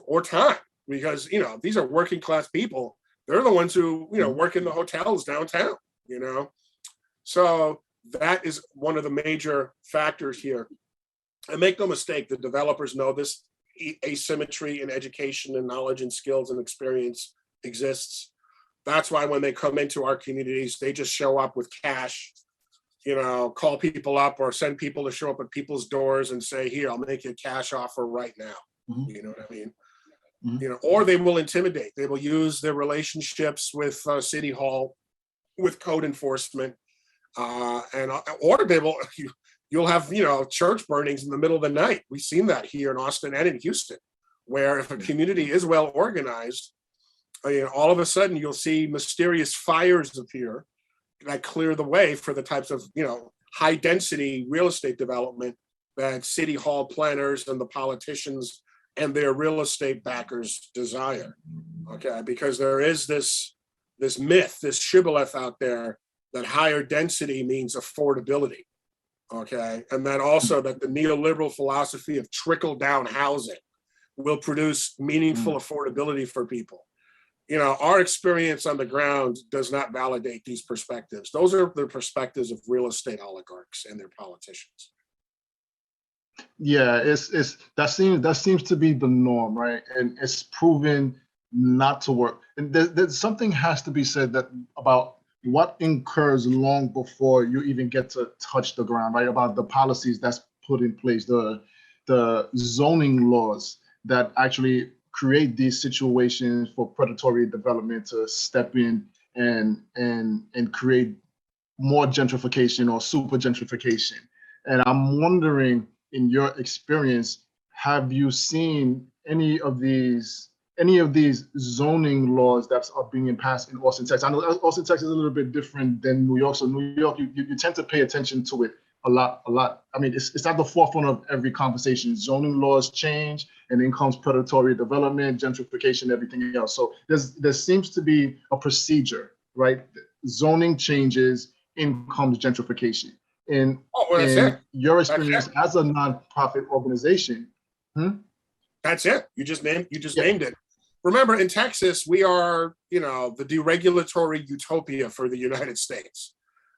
or time, because, these are working class people. They're the ones who, work in the hotels downtown, So that is one of the major factors here. And make no mistake, the developers know this asymmetry in education and knowledge and skills and experience exists. That's why when they come into our communities, they just show up with cash, call people up or send people to show up at people's doors and say, here, I'll make you a cash offer right now. You know what I mean? Or they will intimidate. They will use their relationships with City Hall, with code enforcement, or they will, you'll have, church burnings in the middle of the night. We've seen that here in Austin and in Houston, where if a community is well organized, all of a sudden you'll see mysterious fires appear that clear the way for the types of, high density real estate development that City Hall planners and the politicians and their real estate backers desire. Okay, because there is this myth, this shibboleth out there that higher density means affordability. Okay, and then also that the neoliberal philosophy of trickle down housing will produce meaningful affordability for people. Our experience on the ground does not validate these perspectives. Those are the perspectives of real estate oligarchs and their politicians. Yeah, that seems to be the norm, right? And it's proven not to work. And there's something has to be said about what incurs long before you even get to touch the ground, right? About the policies that's put in place, the zoning laws that actually create these situations for predatory development to step in and create more gentrification or super gentrification. And I'm wondering, in your experience, have you seen any of these zoning laws that are being passed in Austin, Texas? I know Austin, Texas is a little bit different than New York. So New York, you tend to pay attention to it a lot. I mean, it's at the forefront of every conversation. Zoning laws change, and then comes predatory development, gentrification, everything else. So there seems to be a procedure, right? Zoning changes, in comes gentrification. In your experience as a nonprofit organization, that's it. You just named it. Remember, in Texas, we are, the deregulatory utopia for the United States.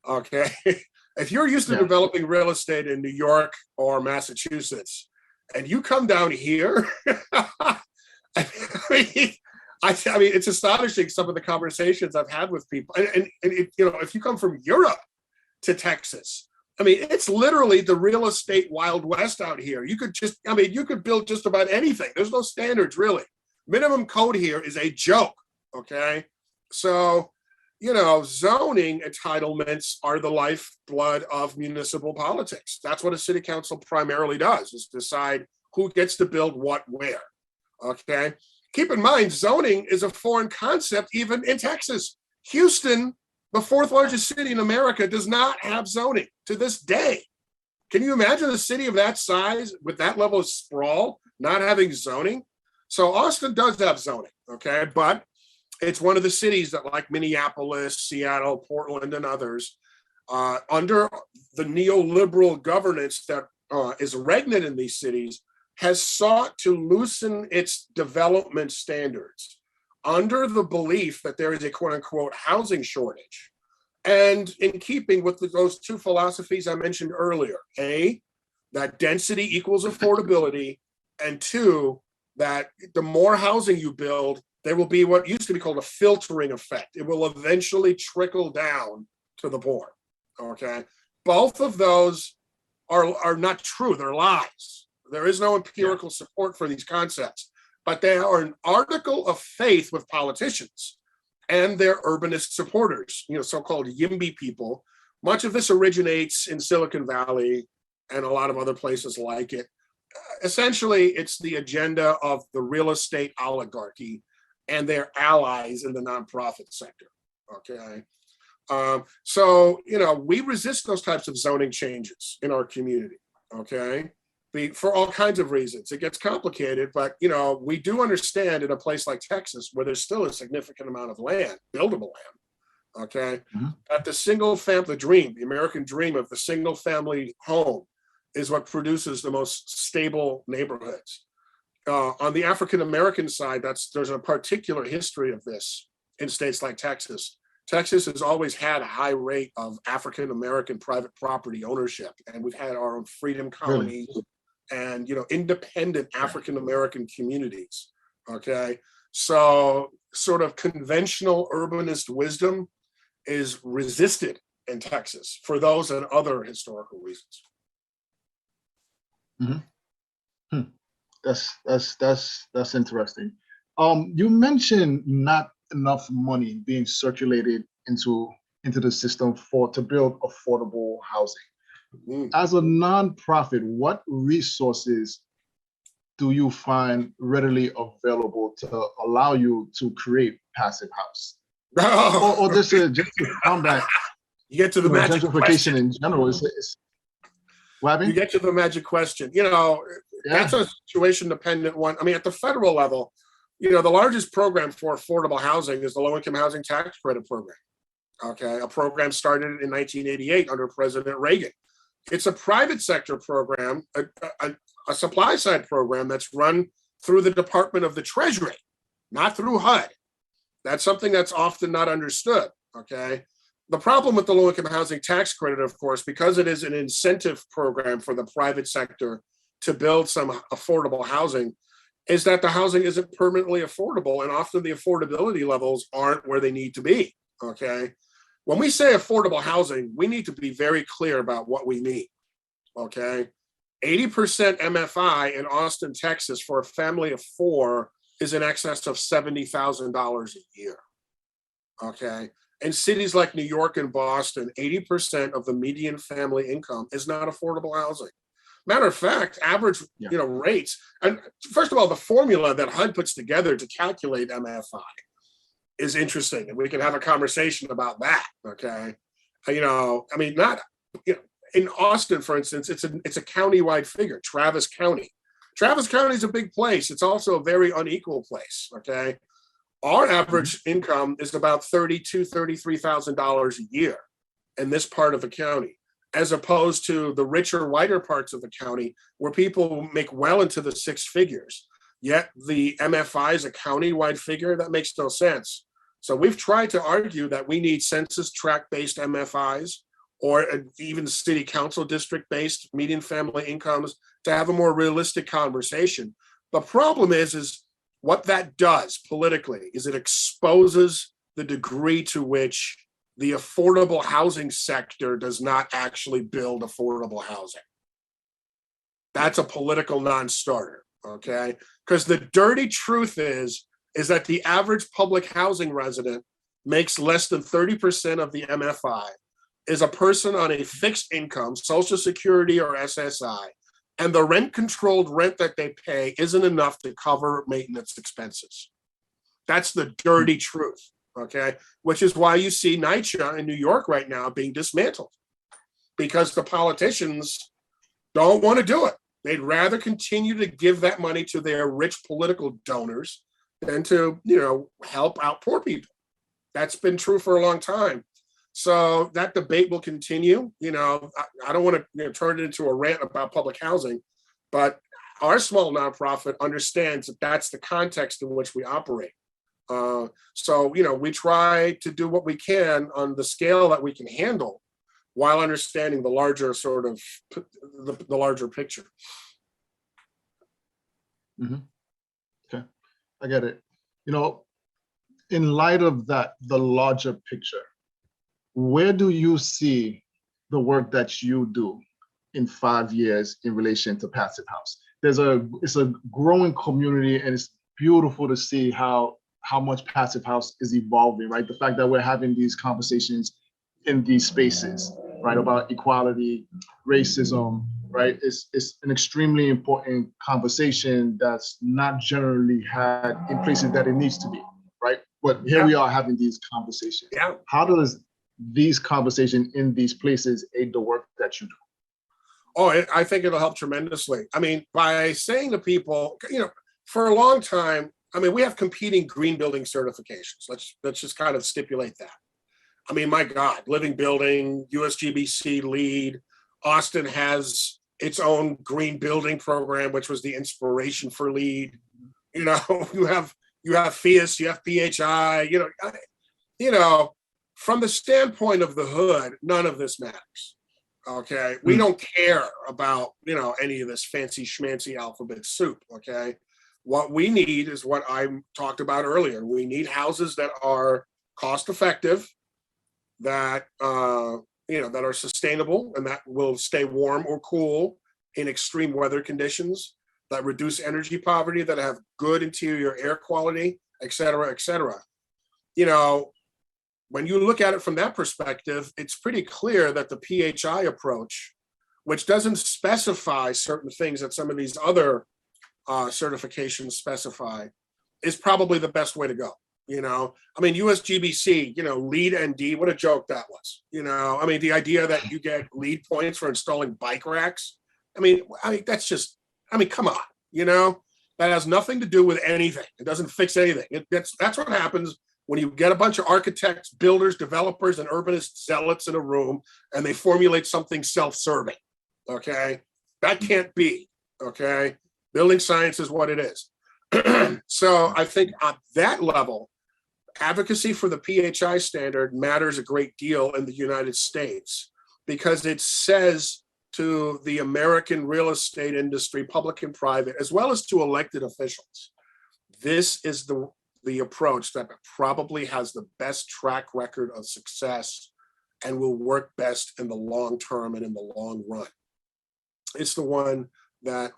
Okay. If you're used to developing real estate in New York or Massachusetts, and you come down here, I mean, it's astonishing some of the conversations I've had with people. And if you come from Europe to Texas, I mean, it's literally the real estate Wild West out here. You could build just about anything. There's no standards, really. Minimum code here is a joke, okay? So, zoning entitlements are the lifeblood of municipal politics. That's what a city council primarily does, is decide who gets to build what where, okay? Keep in mind, zoning is a foreign concept even in Texas. Houston, the 4th largest city in America, does not have zoning to this day. Can you imagine a city of that size with that level of sprawl not having zoning? So Austin does have zoning, okay? But it's one of the cities that, like Minneapolis, Seattle, Portland, and others, under the neoliberal governance that is regnant in these cities, has sought to loosen its development standards under the belief that there is a quote unquote housing shortage. And in keeping with those two philosophies I mentioned earlier, A, that density equals affordability, and 2, that the more housing you build, there will be what used to be called a filtering effect. It will eventually trickle down to the poor, okay? Both of those are not true, they're lies. There is no empirical support for these concepts, but they are an article of faith with politicians and their urbanist supporters, so-called YIMBY people Much of this originates in Silicon Valley and a lot of other places like it. Essentially, it's the agenda of the real estate oligarchy and their allies in the nonprofit sector. Okay. So, we resist those types of zoning changes in our community. Okay. For all kinds of reasons. It gets complicated, but, we do understand in a place like Texas, where there's still a significant amount of land, buildable land. Okay. That the dream, the American dream of the single family home is what produces the most stable neighborhoods. On the African American side, there's a particular history of this in states like Texas. Texas has always had a high rate of African American private property ownership, and we've had our own freedom colonies and independent African American communities. Okay, so sort of conventional urbanist wisdom is resisted in Texas for those and other historical reasons. That's interesting. You mentioned not enough money being circulated into the system to build affordable housing. As a nonprofit, what resources do you find readily available to allow you to create passive house, or just to combat you get to the magic gentrification question. in general? You get to the magic question. That's a situation dependent one. I mean, at the federal level, the largest program for affordable housing is the Low-Income Housing Tax Credit Program. Okay, a program started in 1988 under President Reagan. It's a private sector program, a supply side program that's run through the Department of the Treasury, not through HUD. That's something that's often not understood. Okay. The problem with the low-income housing tax credit, of course, because it is an incentive program for the private sector to build some affordable housing, is that the housing isn't permanently affordable, and often the affordability levels aren't where they need to be. Okay. When we say affordable housing, we need to be very clear about what we mean. Okay. 80% MFI in Austin, Texas for a family of 4 is in excess of $70,000 a year. Okay. In cities like New York and Boston, 80% of the median family income is not affordable housing. Matter of fact, average rates, and first of all, the formula that HUD puts together to calculate MFI is interesting, and we can have a conversation about that. Okay, in Austin, for instance, it's a county-wide figure. Travis County is a big place. It's also a very unequal place. Okay. Our average income is about $33,000 a year in this part of the county, as opposed to the richer, whiter parts of the county where people make well into the 6 figures. Yet the MFI is a county-wide figure. That makes no sense. So we've tried to argue that we need census tract-based MFIs or even city council district-based median family incomes to have a more realistic conversation. The problem is what that does politically is it exposes the degree to which the affordable housing sector does not actually build affordable housing. That's a political non-starter, okay? Because the dirty truth is that the average public housing resident makes less than 30% of the MFI, is a person on a fixed income, Social Security or SSI, and the rent-controlled rent that they pay isn't enough to cover maintenance expenses. That's the dirty truth, okay? Which is why you see NYCHA in New York right now being dismantled, because the politicians don't want to do it. They'd rather continue to give that money to their rich political donors than to, help out poor people. That's been true for a long time. So that debate will continue. I don't want to turn it into a rant about public housing, but our small nonprofit understands that that's the context in which we operate. So we try to do what we can on the scale that we can handle while understanding the larger sort of the larger picture. Okay, I get it. In light of that, the larger picture, where do you see the work that you do in 5 years in relation to Passive House? It's a growing community, and it's beautiful to see how much Passive House is evolving, right? The fact that we're having these conversations in these spaces. right, about equality, racism, right? It's an extremely important conversation that's not generally had in places that it needs to be, right? But here we are having these conversations. Yeah. How does these conversations in these places aid the work that you do? Oh, I think it'll help tremendously. I mean, by saying to people, for a long time, I mean, we have competing green building certifications. Let's just kind of stipulate that. I mean, my God, living building, USGBC LEED, Austin has its own green building program, which was the inspiration for LEED. You have FIES, you have PHI. From the standpoint of the hood, none of this matters. Okay, we don't care about any of this fancy schmancy alphabet soup. Okay, what we need is what I talked about earlier. We need houses that are cost effective, that that are sustainable and that will stay warm or cool in extreme weather conditions, that reduce energy poverty, that have good interior air quality, et cetera, et cetera. When you look at it from that perspective, it's pretty clear that the PHI approach, which doesn't specify certain things that some of these other certifications specify, is probably the best way to go. I mean, USGBC, LEED ND, what a joke that was. I mean, the idea that you get LEED points for installing bike racks. I mean, that's just, come on, that has nothing to do with anything. It doesn't fix anything. That's what happens when you get a bunch of architects, builders, developers, and urbanist zealots in a room and they formulate something self-serving. Okay, that can't be. Okay, building science is what it is. So I think at that level, advocacy for the PHI standard matters a great deal in the United States because it says to the American real estate industry, public and private, as well as to elected officials, this is the approach that probably has the best track record of success and will work best in the long term and in the long run. It's the one that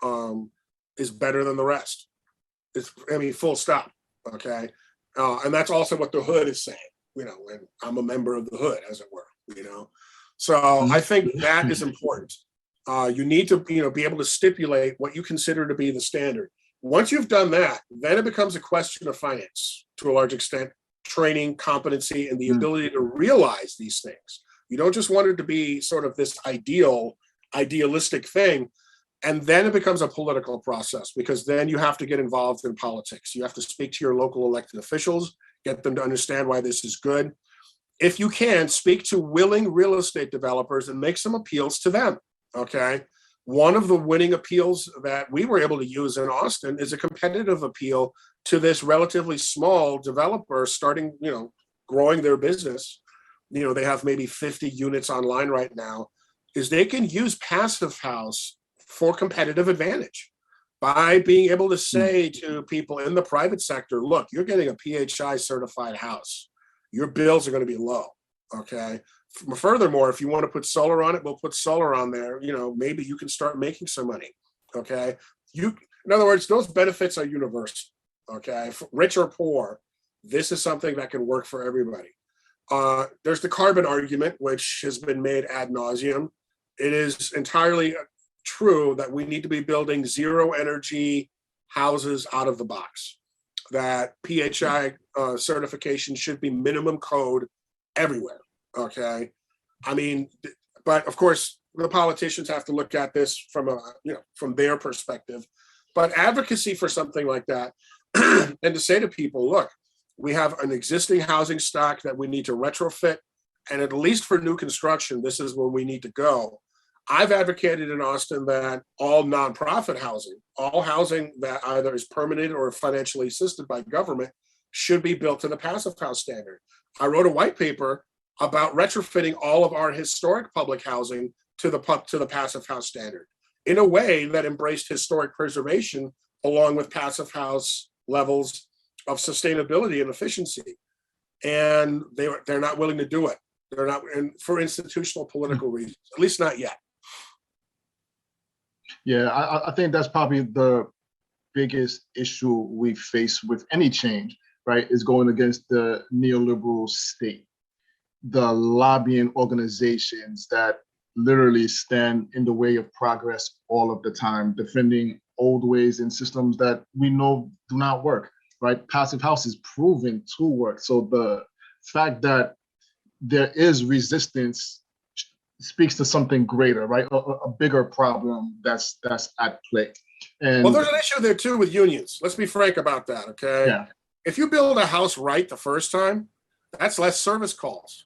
is better than the rest. Full stop. Okay. And that's also what the hood is saying, and I'm a member of the hood, as it were, So I think that is important. You need to, be able to stipulate what you consider to be the standard. Once you've done that, then it becomes a question of finance to a large extent, training, competency, and the ability to realize these things. You don't just want it to be sort of this idealistic thing. And then it becomes a political process because then you have to get involved in politics. You have to speak to your local elected officials, get them to understand why this is good. If you can, speak to willing real estate developers and make some appeals to them, okay? One of the winning appeals that we were able to use in Austin is a competitive appeal to this relatively small developer starting, growing their business. They have maybe 50 units online right now, is they can use Passive House for competitive advantage by being able to say to people in the private sector, look, you're getting a PHI certified house. Your bills are going to be low, okay? Furthermore, if you want to put solar on it, we'll put solar on there. Maybe you can start making some money, okay? In other words, those benefits are universal, okay? Rich or poor, this is something that can work for everybody. There's the carbon argument, which has been made ad nauseum. It is entirely true that we need to be building zero energy houses out of the box, that PHI certification should be minimum code everywhere. Okay. But of course, the politicians have to look at this from their perspective. But advocacy for something like that, and to say to people, look, we have an existing housing stock that we need to retrofit, and at least for new construction, this is where we need to go. I've advocated in Austin that all nonprofit housing, all housing that either is permanent or financially assisted by government, should be built to the Passive House standard. I wrote a white paper about retrofitting all of our historic public housing to the Passive House standard in a way that embraced historic preservation along with Passive House levels of sustainability and efficiency. And they're not willing to do it. They're not, and for institutional political reasons, at least not yet. Yeah, I think that's probably the biggest issue we face with any change, right, is going against the neoliberal state. the lobbying organizations that literally stand in the way of progress all of the time, defending old ways and systems that we know do not work, right? Passive House is proven to work. So the fact that there is resistance speaks to something greater, right? A bigger problem that's at play. And well, there's an issue there too with unions. Let's be frank about that, okay? yeah, If you build a house right the first time, that's less service calls.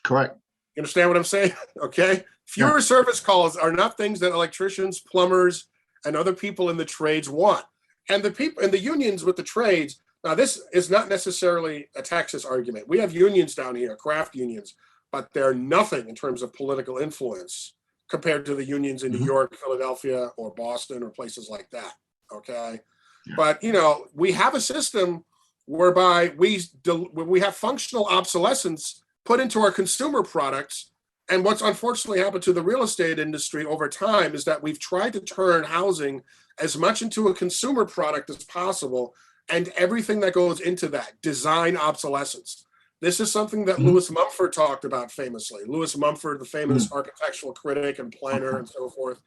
correct. You understand what I'm saying? Okay. Fewer service calls are not things that electricians, plumbers, and other people in the trades want. And the people in the unions with the trades, now this is not necessarily a Texas argument. We have unions down here, craft unions, but they're nothing in terms of political influence compared to the unions in New York, Philadelphia, or Boston, or places like that. Okay. Yeah. But, you know, we have a system whereby we have functional obsolescence put into our consumer products. And what's unfortunately happened to the real estate industry over time is that we've tried to turn housing as much into a consumer product as possible, and everything that goes into that, design obsolescence. This is something that Lewis Mumford talked about famously. Lewis Mumford, the famous architectural critic and planner and so forth,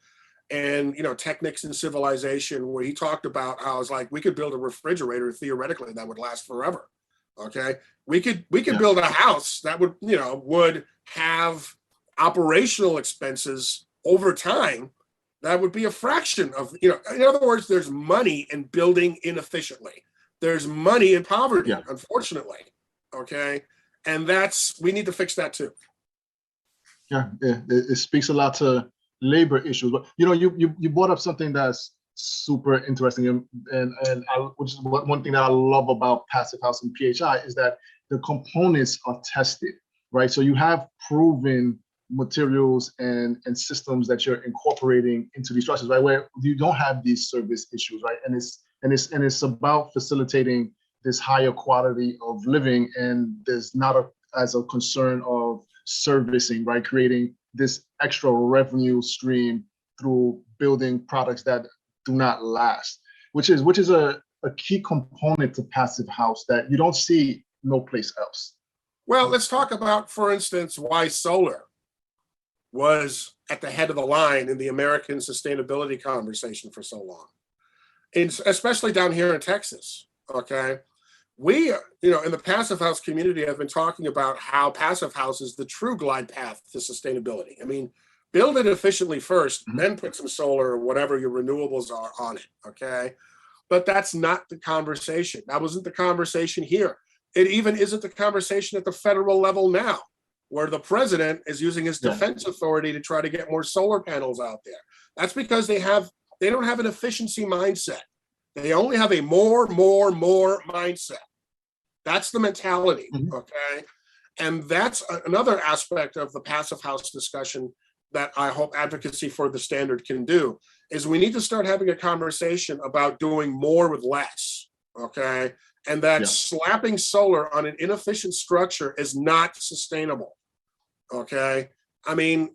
and, you know, Techniques in Civilization, where he talked about how it's like we could build a refrigerator theoretically that would last forever. Okay, we could build a house that would have operational expenses over time that would be a fraction of, in other words, there's money in building inefficiently. There's money in poverty, unfortunately. Okay, and we need to fix that too. Yeah, it speaks a lot to labor issues. But you brought up something that's super interesting, which is one thing that I love about Passive House and PHI is that the components are tested, right? So you have proven materials and systems that you're incorporating into these structures, right? Where you don't have these service issues, right? And it's about facilitating this higher quality of living, and there's not as a concern of servicing, right? Creating this extra revenue stream through building products that do not last, which is a key component to Passive House that you don't see no place else. Well, let's talk about, for instance, why solar was at the head of the line in the American sustainability conversation for so long, especially down here in Texas. Okay, we, in the Passive House community, have been talking about how Passive House is the true glide path to sustainability. I mean, build it efficiently first, then put some solar or whatever your renewables are on it, okay? But that's not the conversation. That wasn't the conversation here. It even isn't the conversation at the federal level now, where the president is using his defense authority to try to get more solar panels out there. That's because they don't have an efficiency mindset. They only have a more mindset. That's the mentality, okay? And that's another aspect of the Passive House discussion that I hope Advocacy for the Standard can do, is we need to start having a conversation about doing more with less, okay? And that slapping solar on an inefficient structure is not sustainable, okay? I mean,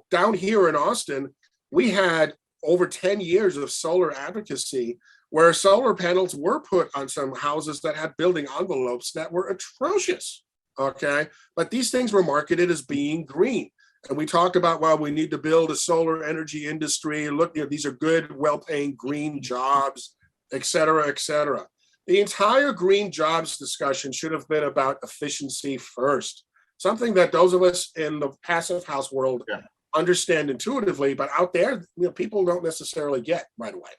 down here in Austin, we had over 10 years of solar advocacy where solar panels were put on some houses that had building envelopes that were atrocious, okay? But these things were marketed as being green. And we talked about, well, we need to build a solar energy industry. Look, these are good, well-paying green jobs, et cetera, et cetera. The entire green jobs discussion should have been about efficiency first, something that those of us in the Passive House world understand intuitively, but out there, people don't necessarily get right away.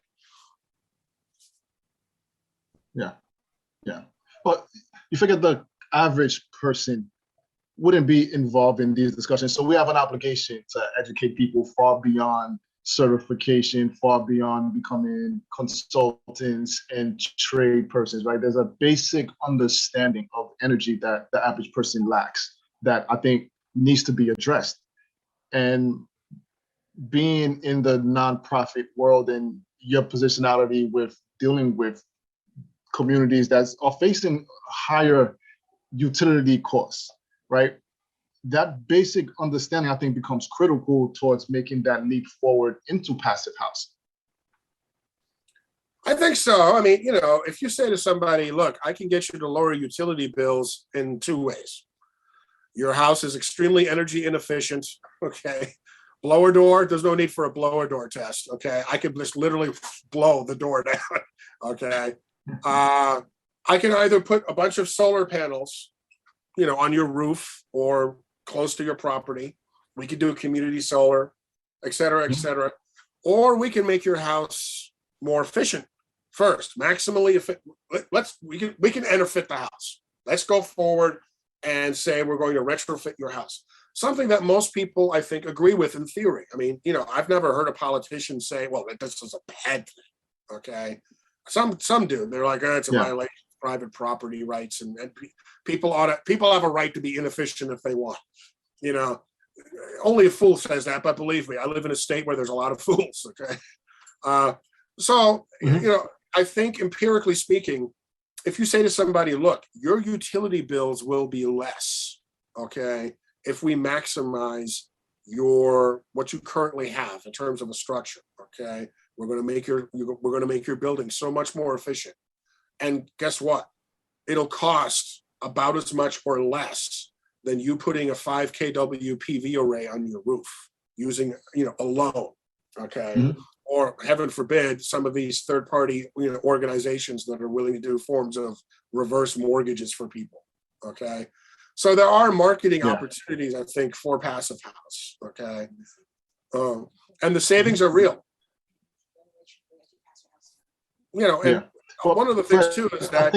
Yeah. But you figure the average person wouldn't be involved in these discussions. So we have an obligation to educate people far beyond certification, far beyond becoming consultants and trade persons, right? There's a basic understanding of energy that the average person lacks that I think needs to be addressed. And being in the nonprofit world and your positionality with dealing with communities that are facing higher utility costs, right? That basic understanding, I think, becomes critical towards making that leap forward into Passive House. I think so. I mean, if you say to somebody, look, I can get you to lower utility bills in two ways. Your house is extremely energy inefficient. Okay. Blower door, there's no need for a blower door test. Okay. I could just literally blow the door down. Okay. I can either put a bunch of solar panels, on your roof or close to your property. We could do a community solar, et cetera, et cetera. Or we can make your house more efficient first, maximally efficient. We can interfit the house. Let's go forward and say we're going to retrofit your house. Something that most people, I think, agree with in theory. I mean, I've never heard a politician say, well, this is a bad thing. Okay. Some do. They're like, it's a violation of private property rights, and people have a right to be inefficient if they want. Only a fool says that, but believe me, I live in a state where there's a lot of fools. Okay. I think empirically speaking, if you say to somebody, look, your utility bills will be less, okay, if we maximize what you currently have in terms of a structure, okay, we're going to make your building so much more efficient. And guess what? It'll cost about as much or less than you putting a 5 kW PV array on your roof using, a loan, okay? Or heaven forbid, some of these third-party organizations that are willing to do forms of reverse mortgages for people, okay? So there are marketing opportunities, I think, for passive house, okay? And the savings are real. And one of the things too is that,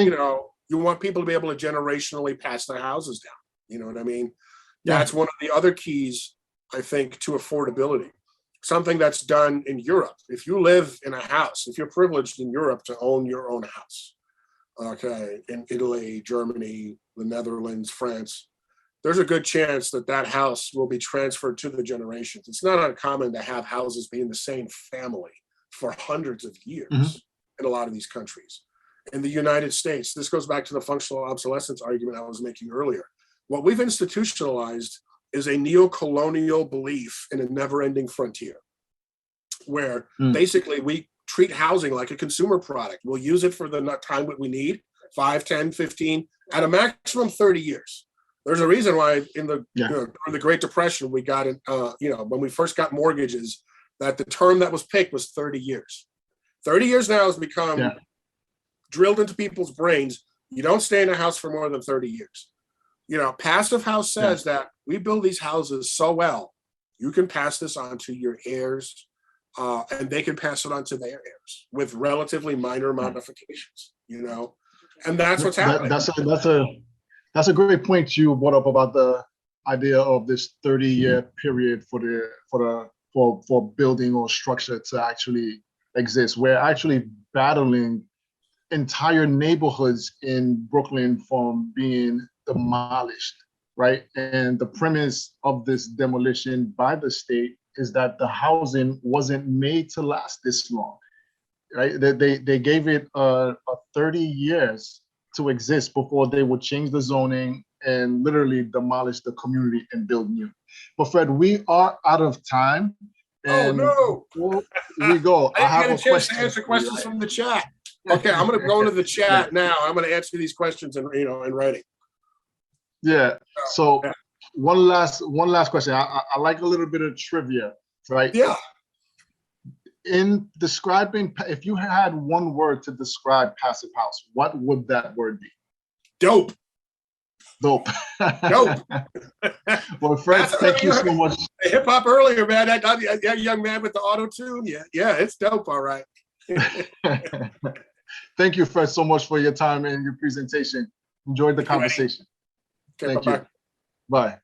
you want people to be able to generationally pass their houses down. You know what I mean? That's one of the other keys, I think, to affordability. Something that's done in Europe. If you live in a house, if you're privileged in Europe to own your own house, okay, in Italy, Germany, the Netherlands, France, there's a good chance that house will be transferred to the generations. It's not uncommon to have houses be in the same family for hundreds of years in a lot of these countries. In the United States, this goes back to the functional obsolescence argument I was making earlier. What we've institutionalized is a neo-colonial belief in a never-ending frontier, where basically we treat housing like a consumer product. We'll use it for the time that we need, 5, 10, 15, at a maximum 30 years. There's a reason why during the Great Depression, we got when we first got mortgages, that the term that was picked was 30 years. 30 years now has become drilled into people's brains. You don't stay in a house for more than 30 years. Passive house says that we build these houses so well, you can pass this on to your heirs, and they can pass it on to their heirs with relatively minor modifications, and that's what's happening. That's a great point you brought up about the idea of this 30-year period for building or structure to actually exist. We're actually battling entire neighborhoods in Brooklyn from being demolished, right? And the premise of this demolition by the state is that the housing wasn't made to last this long, right? They gave it a 30 years to exist before they would change the zoning and literally demolish the community and build new. But Fred, we are out of time. And before we go, I have a question. To answer questions from the chat. Okay, I'm going to go into the chat now. I'm going to answer these questions in writing. Yeah. So one last question. I like a little bit of trivia, right? Yeah. In describing, if you had one word to describe passive house, what would that word be? Dope. Dope. Dope. Well, Fred, thank you so much. Hip hop earlier, man. That young man with the auto tune. Yeah, it's dope. All right. Thank you, Fred, so much for your time and your presentation. Enjoyed the conversation. Okay, Thank bye-bye. you. Bye.